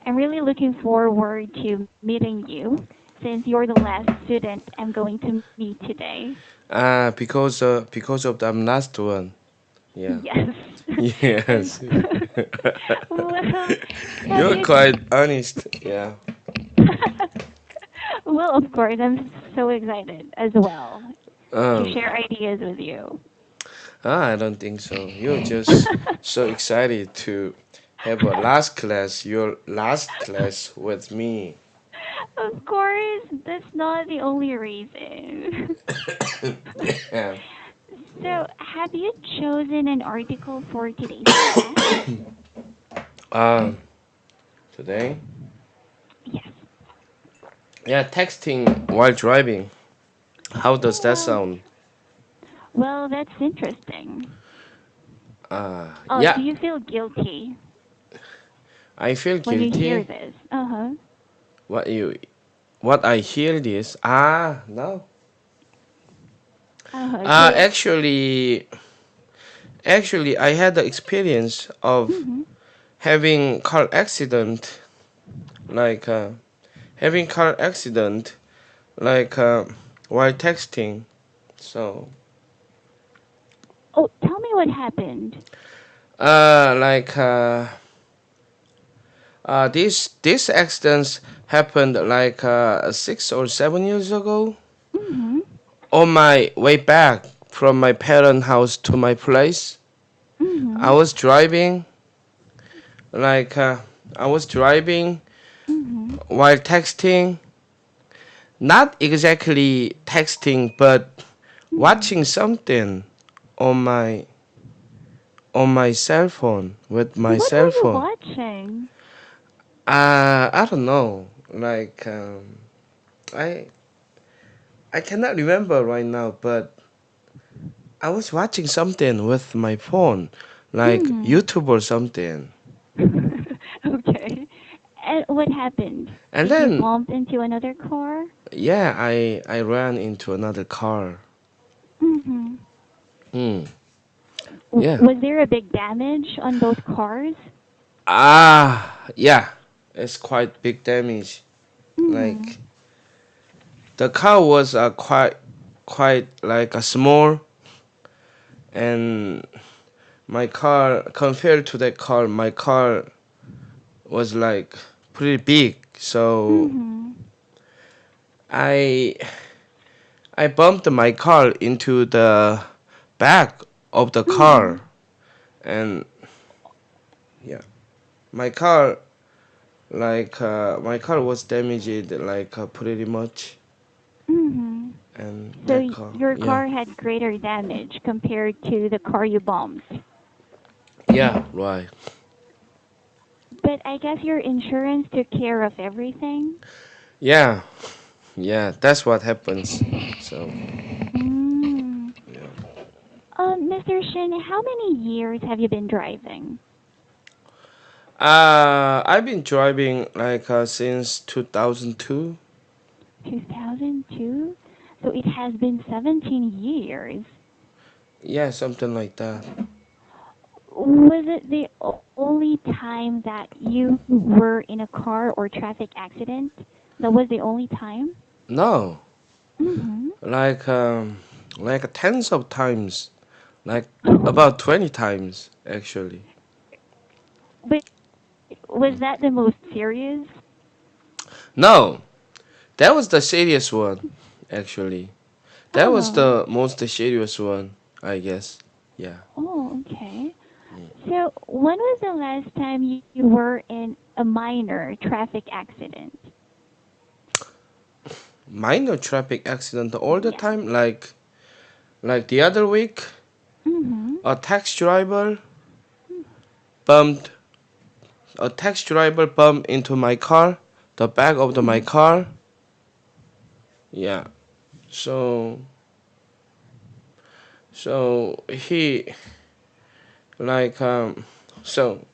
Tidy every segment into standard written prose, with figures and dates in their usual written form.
I'm really looking forward to meeting you since you're the last student I'm going to meet today. Because of the last one. Yeah. Yes. And Yes. well, have You're you quite honest. Yeah. Well, of course, I'm so excited as well to Um. share ideas with you. I don't think so. You're just so excited to have a last class. Your last class with me. Of course, that's not the only reason. Yeah. So, have you chosen an article for today's class? Um. Today. Yes. Yeah. Texting while driving. How does Oh, that sound? that's interesting. Oh, do Yeah. you feel guilty I feel when you hear guilty. this? Uh-huh. What you? What I hear this? No. Uh-huh. So, Actually, I had the experience of mhm. having car accident, like having car accident, like while texting. So, Oh, tell me what happened. like this accidents happened like 6 or 7 years ago. Mhm. On my way back from my parent house to my place, I Mhm. was driving, like I was driving Mhm. while texting, not exactly texting, but Mhm. watching something on my cell phone with my What were cell you phone. watching? I don't know. Like I I cannot remember right now, but I was watching something with my phone, like Mhm. YouTube or something. Okay. And what happened? And Did you then bump into another car? yeah, I ran into another car. Mhm. Hmm. Yeah. Was there a big damage on both cars? Yeah. It's quite big damage. Mhm. Like the car was quite like a small, and my car compared to that car, my car was like pretty big. So Mhm. I I bumped my car into the back of the Mhm. car, and yeah, my car my car was damaged like pretty much, Mhm. and So that car, your yeah, car had greater damage compared to the car you bumped. yeah, right, But I guess your insurance took care of everything. yeah, yeah, that's what happens. So Mm. yeah, Mr. Shin, how many years have you been driving? I've been driving like since 2002. 2002? So it has been 17 years. Yeah, something like that. Was it the only time that you were in a car or traffic accident? That was the only time? No, Mm-hmm. like tens of times, like about 20 times actually. But was that the most serious? No, that was the serious one actually. That was Oh, the most serious one, I guess. Yeah. oh, okay. So when was the last time you were in a minor traffic accident? Minor traffic accident all the Yes. time, like the other week, Mm-hmm. a taxi driver bumped a taxi driver bumped into my car, the back of my Mm-hmm. car. Yeah. So he like so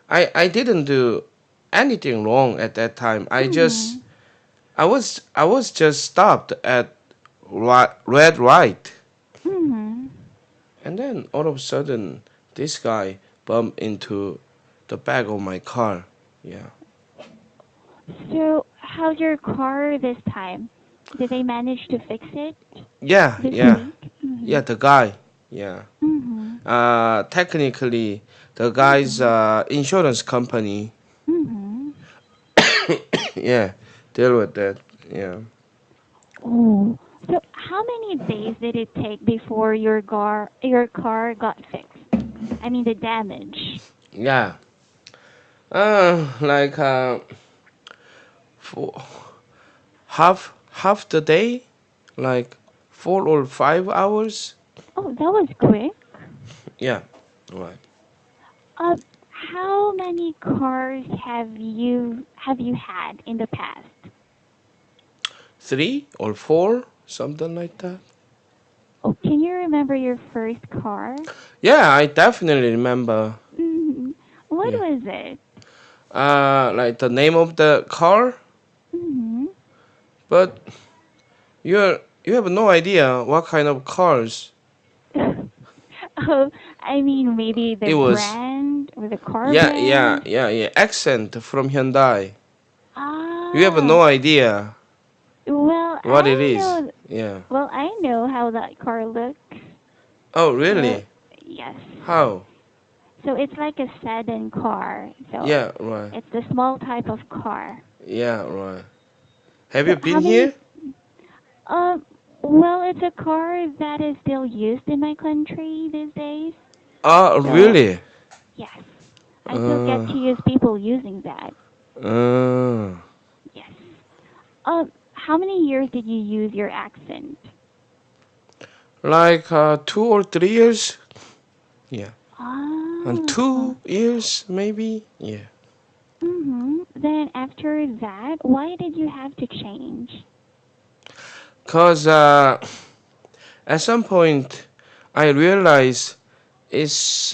I didn't do anything wrong at that time. Mm-hmm. I was just stopped at red light, Mm-hmm. and then all of a sudden this guy bumped into the back of my car. Yeah. So, how's your car this time? Did they manage to fix it Yeah, this yeah, week? yeah. Mhm. The guy, yeah. Mhm. Technically, the guy's Mhm. insurance company, Mhm. yeah, deal with that. Yeah, Oh. So, how many days did it take before your car got fixed? I mean the damage. yeah. Like for half the day, like 4 or 5 hours. Oh, that was quick. Yeah, right. How many cars have you had in the past? 3 or 4, something like that. Oh, can you remember your first car? Yeah, I definitely remember. What Yeah. was it? Like the name of the car, Hmm. but you have no idea what kind of cars Oh, I mean maybe the it was. brand or the car Yeah, yeah, brand. yeah, yeah. Accent from Hyundai. You have Ah, no idea well, what it I is. know. Yeah. Well, I know how that car looks. Oh, So, really? yes. How? So it's like a sedan car. So Yeah, right. it's the small type of car. Yeah, right. Have So you how been many? here? Um, well, it's a car that is still used in my country these days. Oh, So really? yes, I still get Uh, to use people using that. uh, Yes. How many years did you use your accent? like 2 or 3 years? Yeah. And Ah. 2 years, maybe? Yeah. Then after that, why did you have to change? Cause at some point I realized it's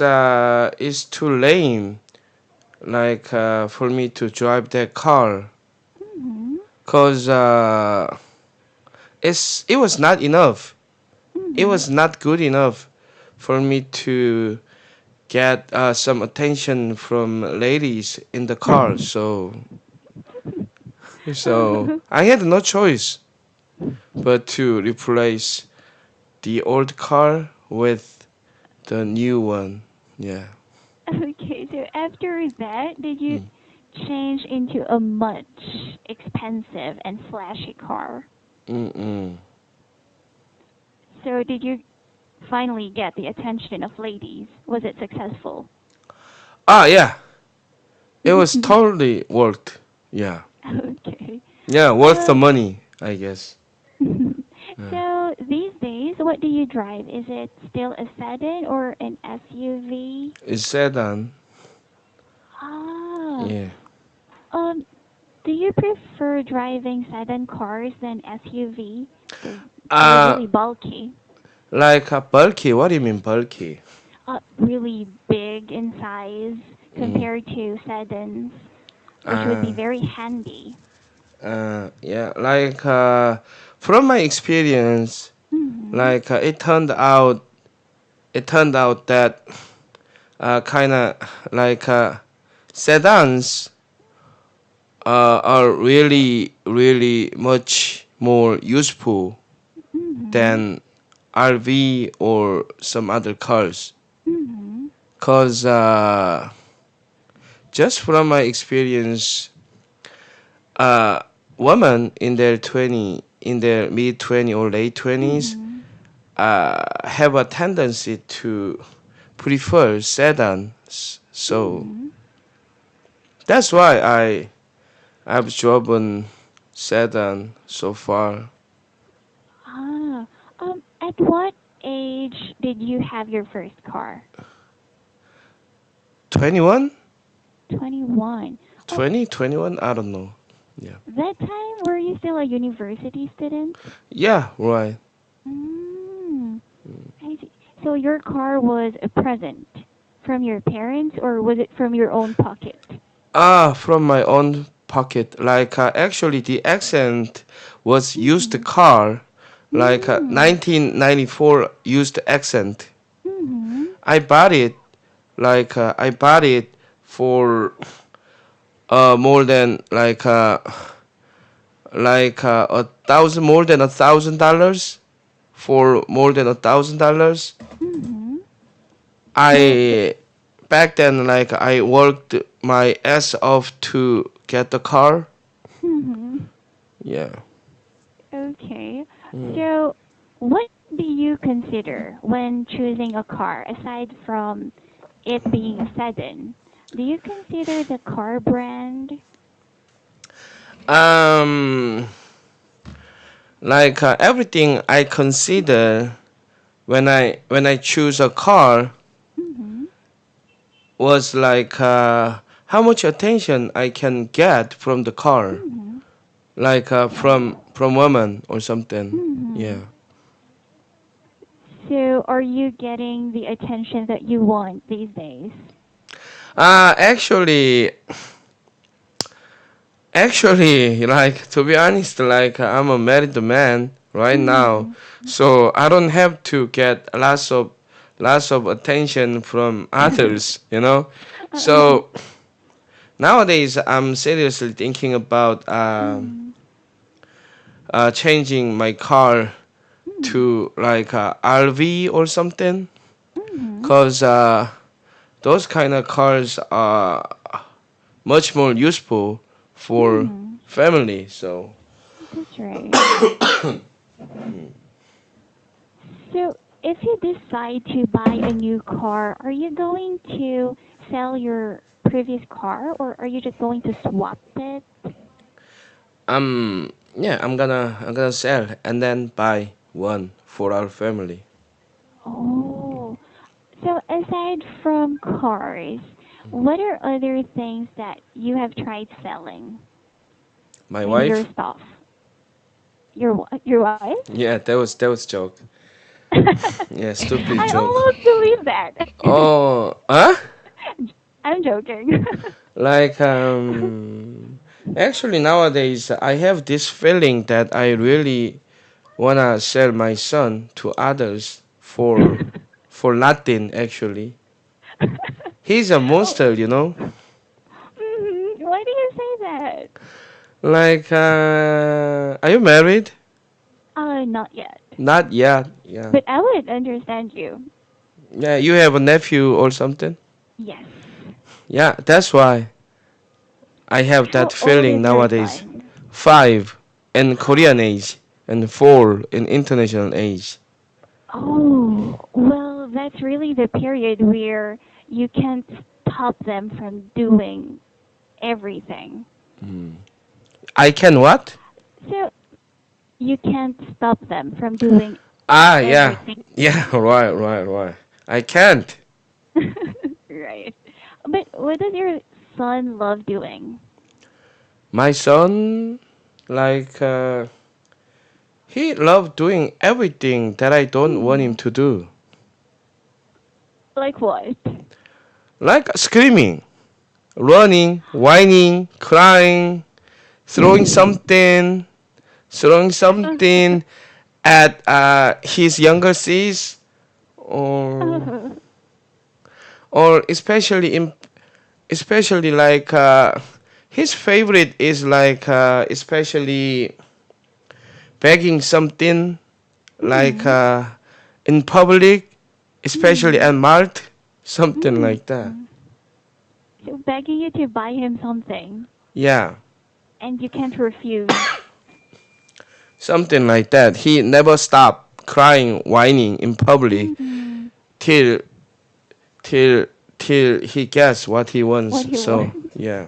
too lame, like for me to drive that car. Mhm. Cause it was not enough. It Mhm. was not good enough for me to get some attention from ladies in the car. So Oh, I had no choice but to replace the old car with the new one. Yeah. okay, so after that, did you Mm. change into a much expensive and flashy car? Mm-mm. So did you finally get the attention of ladies? Was it successful? Ah, yeah. It was totally worth. Yeah. Okay. Yeah, worth the Um, money, I guess. Yeah. so these days, what do you drive? Is it still a sedan or an SUV? It's sedan. Ah, Yeah. um, do you prefer driving sedan cars than SUV? Because they're Uh, really bulky. like bulky. What do you mean bulky? Really big in size Mm. compared to sedans, which would be Uh, very handy. yeah. Like from my experience, Mhm. like it turned out that kind of like sedans are really much more useful Mhm. than RV or some other cars. Mhm. Cause just from my experience, uh, women in their mid 20 or late 20s, Mhm. have a tendency to prefer sedans. So Mhm. that's why I've driven sedan so far. Ah. At what age did you have your first car? 21, 21. Um, 20, 21. I don't know. Yeah. that time, were you still a university student? Yeah, right. Mm, I see. So your car was a present from your parents, or was it from your own pocket? From my own pocket. Like, actually, the accent was used Mhm. car, like Mm. 1994 used accent. Mhm. I bought it, I bought it for more than a thousand, more than $1,000, for more than $1,000. Mm-hmm. So, I back then, like, I worked my ass off to get the car. mm-hmm. Yeah. Okay. Mm. So, what do you consider when choosing a car aside from it being a sedan? Do you consider the car brand? Um, everything I consider when I choose a car Mm-hmm. was how much attention I can get from the car, Mm-hmm. from women or something. Mm-hmm. Yeah. So, are you getting the attention that you want these days? Actually, to be honest, I'm a married man right now, Mm-hmm. so I don't have to get lots of attention from others, you know. Uh-huh. So nowadays, I'm seriously thinking about Mm-hmm. changing my car to like a RV or something, Mm-hmm. cause those kind of cars are much more useful for Mm-hmm. family. So That's right. So, if you decide to buy a new car, are you going to sell your previous car or are you just going to swap it? yeah, I'm gonna sell and then buy one for our family. Oh, so aside from cars, what are other things that you have tried selling? My I mean, your wife? stuff. Your wife? Yeah, that was joke. Yeah, stupid I joke. almost believe that. Oh, huh? I'm joking. Like actually nowadays I have this feeling that I really wanna sell my son to others for nothing actually. He's a Oh, monster, you know? why do you say that? Are you married? Not yet. Not yet. Yeah. But I would understand you. Yeah, you have a nephew or something? Yes. Yeah, that's why I have that How old feeling is your nowadays. son? 5 in Korean age and 4 in international age. Oh, well, that's really the period where you can't stop them from doing everything. I can what? So you can't stop them from doing Ah, yeah. everything. Yeah, right. I can't. Right. But what does your son love doing? My son, like, he loved doing everything that I don't want him Hmm. to do. Like what? Like screaming, running, whining, crying, throwing something, throwing something at his younger sis, or or especially his favorite is especially begging something like Hmm. in public, especially Hmm. at mart, something Hmm. like that. So begging you to buy him something, Yeah, and you can't refuse. something like that. He never stopped crying, whining in public Hmm. till till till he gets what he What wants. he So wants. yeah.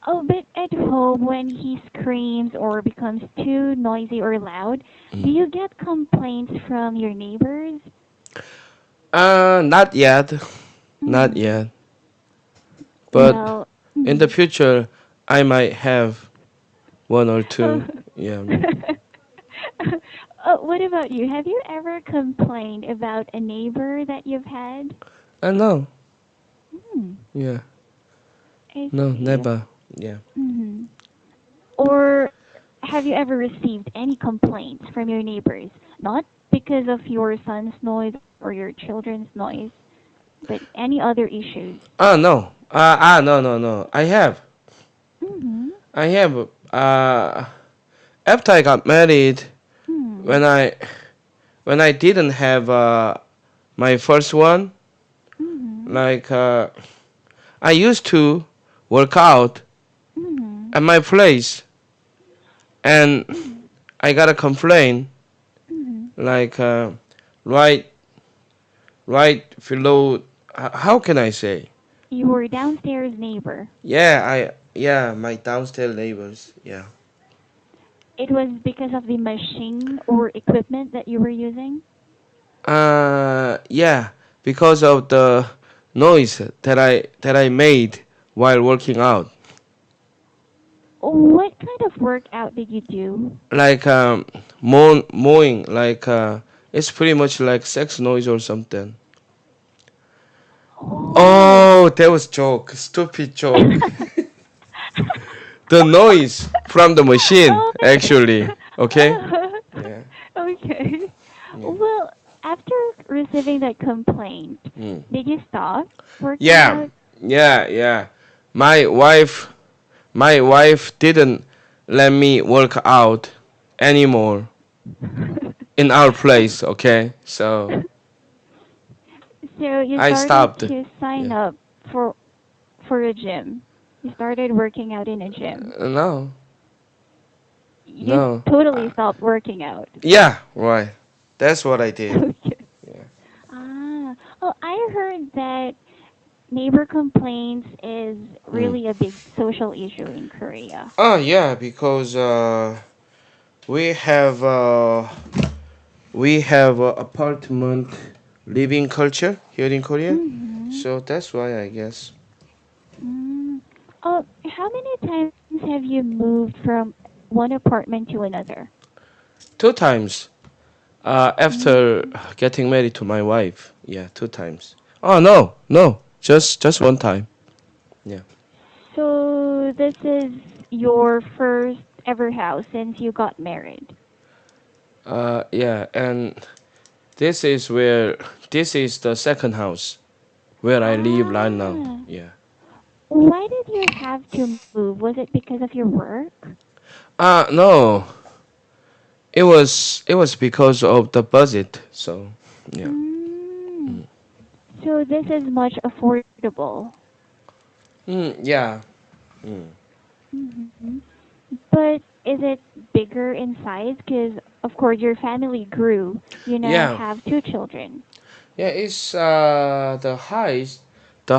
Oh, but at home, when he screams or becomes too noisy or loud, do you get complaints from your neighbors? Not yet, not Mm. yet. But Well, in the mm. future, I might have one or Oh. two. Yeah. Oh, what about you? Have you ever complained about a neighbor that you've had? I know. Hmm, Yeah. I No, see. never. Yeah. Hmm. Or have you ever received any complaints from your neighbors? Not because of your son's noise or your children's noise, but any other issues? No. No. I have. Mm-hmm. I have after I got married, Mm-hmm. when I didn't have my first one, Mm-hmm. like I used to work out Mm-hmm. at my place, and I got a complaint Mm-hmm. like right right below. How can I say? Your downstairs neighbor. Yeah, my downstairs neighbors. Yeah. It was because of the machine or equipment that you were using? Yeah, because of the noise that I made while working out. What kind of workout did you do? Like mowing, like it's pretty much like sex noise or something. Oh. Oh, that was joke, stupid joke. The noise from the machine, Oh actually. Okay. my Yeah. Okay. Yeah. Well, after receiving that complaint, Mm. did you stop working Yeah. out? Yeah. My wife, my wife didn't let me work out anymore in our place. Okay. So So you I started stopped. to sign Yeah. up for a gym. You started working out in a gym. No. You No. totally stopped working out. Yeah. Right. That's what I did. Okay. Yeah. Ah. Oh, I heard that neighbor complaints is Mm. really a big social issue in Korea. Oh yeah, because we have uh, we have apartment living culture here in Korea, Mm-hmm. so that's why I guess Mm. Oh, how many times have you moved from one apartment to another? two times after Mm. getting married to my wife. Yeah, two times. Oh no, just one time. Yeah. So this is your first ever house since you got married. Yeah, and this is where this is the second house where I live right now. Ah. Yeah. Why did you have to move? Was it because of your work? No, it was because of the budget. So yeah. Mm. Mm. So this is much affordable. Yeah. Mm. Mm-hmm. But is it bigger in size? Because of course your family grew. You now Yeah. have two children. Yeah, it's the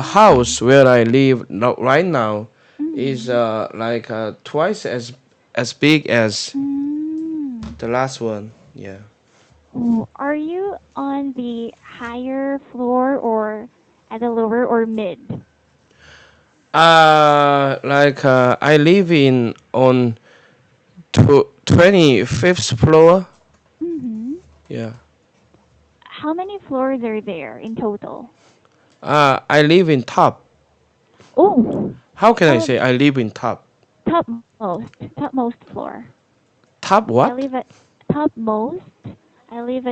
Mm-hmm. house where I live right now is Mm-hmm. like twice as big as Mm. the last one. Yeah. Oh, are you on the higher floor or at the lower or mid? Like I live in on 25th floor. Mm-hmm. Yeah. How many floors are there in total? I live in top. Oh, How can I um, say I live in top? topmost floor. Top I what? live at topmost. I live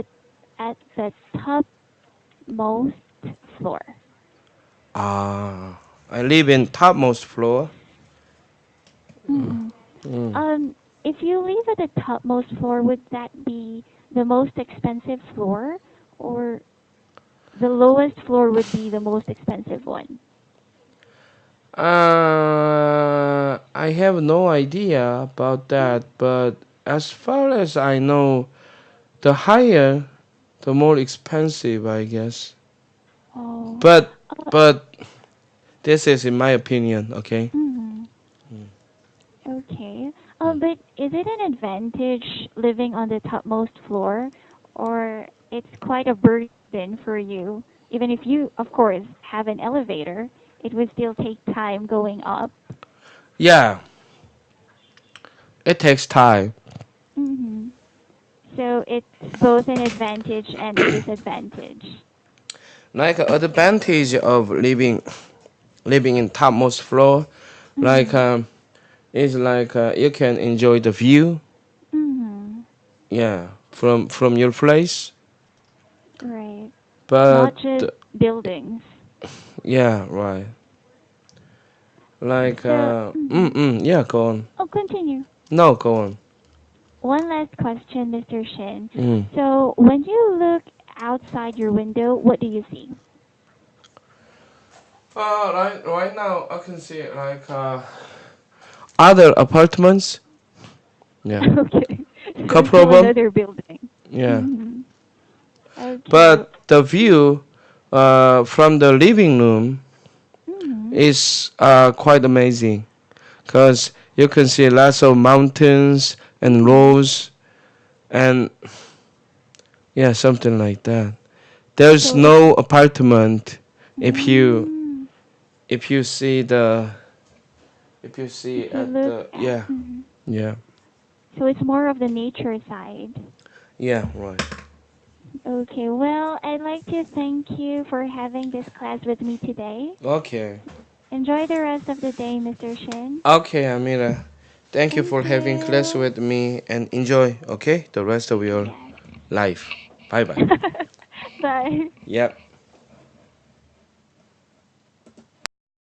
at the topmost floor. I live in topmost floor. Mm-mm. Mm. If you live at the topmost floor, would that be the most expensive floor, or the lowest floor would be the most expensive one? I have no idea about that, but as far as I know, the higher, the more expensive, I guess. Oh, But uh, but this is in my opinion, okay? mm, okay. Mm. But is it an advantage living on the topmost floor, or it's quite a burden for you? Even if you, of course, have an elevator, it would still take time going up. Yeah, it takes time. Hmm. So it's both an advantage and a disadvantage. Like advantage of living in topmost floor, like Mm-hmm. is like you can enjoy the view, Mm-hmm. yeah, from your place. Right. But Not just buildings. yeah, right. Like, So, yeah, go on. oh, continue. No, go on. One last question, Mr. Shin. Mm. So, when you look outside your window, what do you see? Right now I can see like other apartments. Yeah, Okay, so it's couple of still them. another building. Yeah, Mm-hmm. Okay. but the view from the living room Mm-hmm. is quite amazing because you can see lots of mountains and Mm-hmm. roads and yeah, something like that. There's So it's no apartment if you mm, if you see the if you if see you at look the at yeah yeah so it's more of the nature side. yeah right. Okay, well, I'd like to thank you for having this class with me today. Okay. Enjoy the rest of the day, Mr. Shin. Okay, Amira. Thank you Thank for having class you. with me and enjoy, okay, the rest of your Yes. life. Bye bye. Bye. Yep.